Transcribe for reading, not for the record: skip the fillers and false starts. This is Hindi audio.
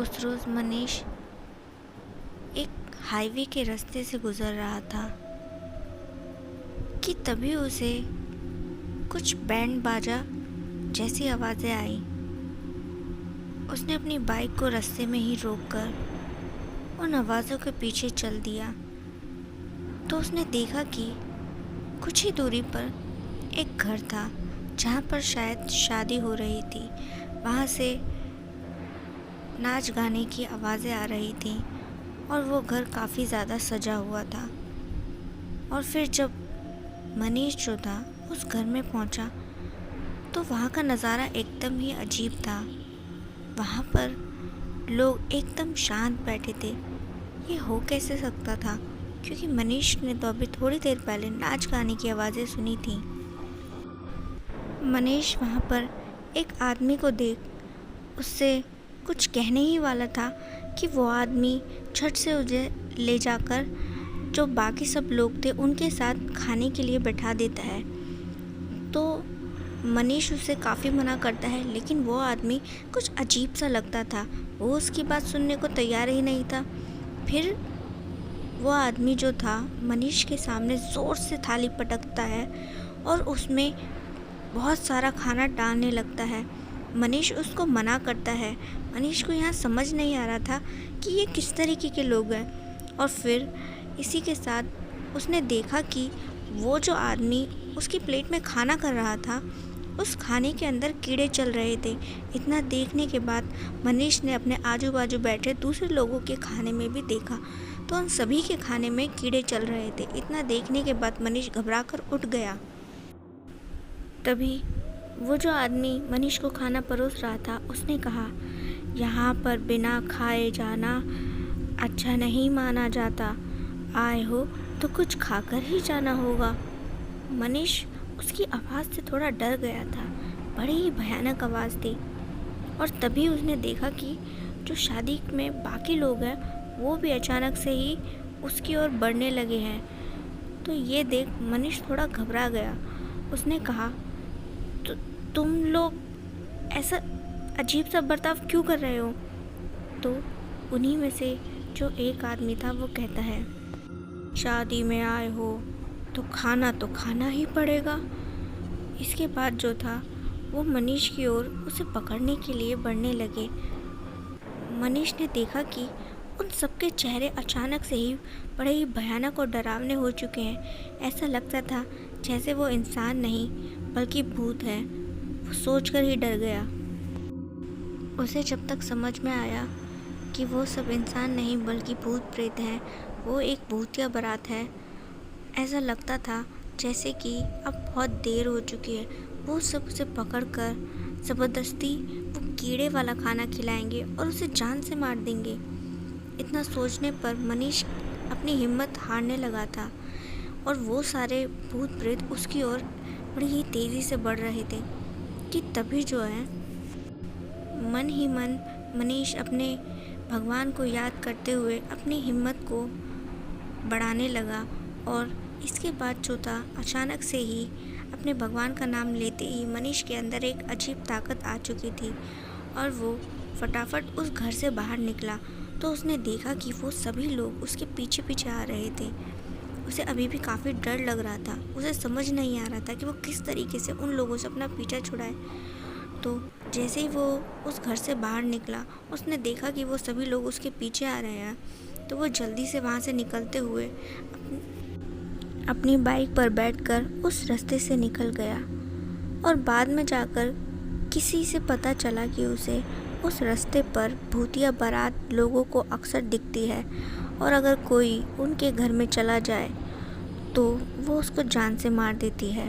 उस रोज़ मनीष एक हाईवे के रास्ते से गुज़र रहा था कि तभी उसे कुछ बैंड बाजा जैसी आवाज़ें आई। उसने अपनी बाइक को रास्ते में ही रोककर उन आवाज़ों के पीछे चल दिया तो उसने देखा कि कुछ ही दूरी पर एक घर था जहाँ पर शायद शादी हो रही थी। वहाँ से नाच गाने की आवाज़ें आ रही थी और वो घर काफ़ी ज़्यादा सजा हुआ था। और फिर जब मनीष जो था उस घर में पहुंचा तो वहाँ का नज़ारा एकदम ही अजीब था। वहाँ पर लोग एकदम शांत बैठे थे। ये हो कैसे सकता था, क्योंकि मनीष ने तो अभी थोड़ी देर पहले नाच गाने की आवाज़ें सुनी थी। मनीष वहाँ पर एक आदमी को देख उससे कुछ कहने ही वाला था कि वो आदमी झट से उसे ले जाकर जो बाकी सब लोग थे उनके साथ खाने के लिए बैठा देता है। तो मनीष उसे काफ़ी मना करता है, लेकिन वो आदमी कुछ अजीब सा लगता था। वो उसकी बात सुनने को तैयार ही नहीं था। फिर वो आदमी जो था मनीष के सामने ज़ोर से थाली पटकता है और उसमें बहुत सारा खाना डालने लगता है। मनीष उसको मना करता है। मनीष को यहाँ समझ नहीं आ रहा था कि ये किस तरीके के लोग हैं। और फिर इसी के साथ उसने देखा कि वो जो आदमी उसकी प्लेट में खाना कर रहा था, उस खाने के अंदर कीड़े चल रहे थे। इतना देखने के बाद मनीष ने अपने आजू बाजू बैठे दूसरे लोगों के खाने में भी देखा तो उन सभी के खाने में कीड़े चल रहे थे। इतना देखने के बाद मनीष घबरा कर उठ गया। तभी वो जो आदमी मनीष को खाना परोस रहा था उसने कहा, यहाँ पर बिना खाए जाना अच्छा नहीं माना जाता। आए हो तो कुछ खाकर ही जाना होगा। मनीष उसकी आवाज़ से थोड़ा डर गया था। बड़ी ही भयानक आवाज़ थी। और तभी उसने देखा कि जो शादी में बाकी लोग हैं वो भी अचानक से ही उसकी ओर बढ़ने लगे हैं। तो ये देख मनीष थोड़ा घबरा गया। उसने कहा, तो तुम लोग ऐसा अजीब सा बर्ताव क्यों कर रहे हो? तो उन्हीं में से जो एक आदमी था वो कहता है, शादी में आए हो तो खाना ही पड़ेगा। इसके बाद जो था वो मनीष की ओर उसे पकड़ने के लिए बढ़ने लगे। मनीष ने देखा कि उन सबके चेहरे अचानक से ही बड़े ही भयानक और डरावने हो चुके हैं। ऐसा लगता था जैसे वो इंसान नहीं बल्कि भूत है। वो सोचकर ही डर गया। उसे जब तक समझ में आया कि वो सब इंसान नहीं बल्कि भूत प्रेत हैं, वो एक भूतिया बारात है, ऐसा लगता था जैसे कि अब बहुत देर हो चुकी है। वो सब उसे पकड़कर ज़बरदस्ती वो कीड़े वाला खाना खिलाएंगे और उसे जान से मार देंगे। इतना सोचने पर मनीष अपनी हिम्मत हारने लगा था और वो सारे भूत प्रेत उसकी ओर बड़ी ही तेज़ी से बढ़ रहे थे कि तभी जो है मन ही मन मनीष अपने भगवान को याद करते हुए अपनी हिम्मत को बढ़ाने लगा। और इसके बाद जो था अचानक से ही अपने भगवान का नाम लेते ही मनीष के अंदर एक अजीब ताकत आ चुकी थी और वो फटाफट उस घर से बाहर निकला। तो उसने देखा कि वो सभी लोग उसके पीछे पीछे आ रहे थे। उसे अभी भी काफ़ी डर लग रहा था। उसे समझ नहीं आ रहा था कि वो किस तरीके से उन लोगों से अपना पीछा छुड़ाए। तो जैसे ही वो उस घर से बाहर निकला उसने देखा कि वो सभी लोग उसके पीछे आ रहे हैं। तो वो जल्दी से वहाँ से निकलते हुए अपनी बाइक पर बैठकर उस रास्ते से निकल गया। और बाद में जाकर किसी से पता चला कि उसे उस रास्ते पर भूतिया बारात लोगों को अक्सर दिखती है और अगर कोई उनके घर में चला जाए तो वो उसको जान से मार देती है।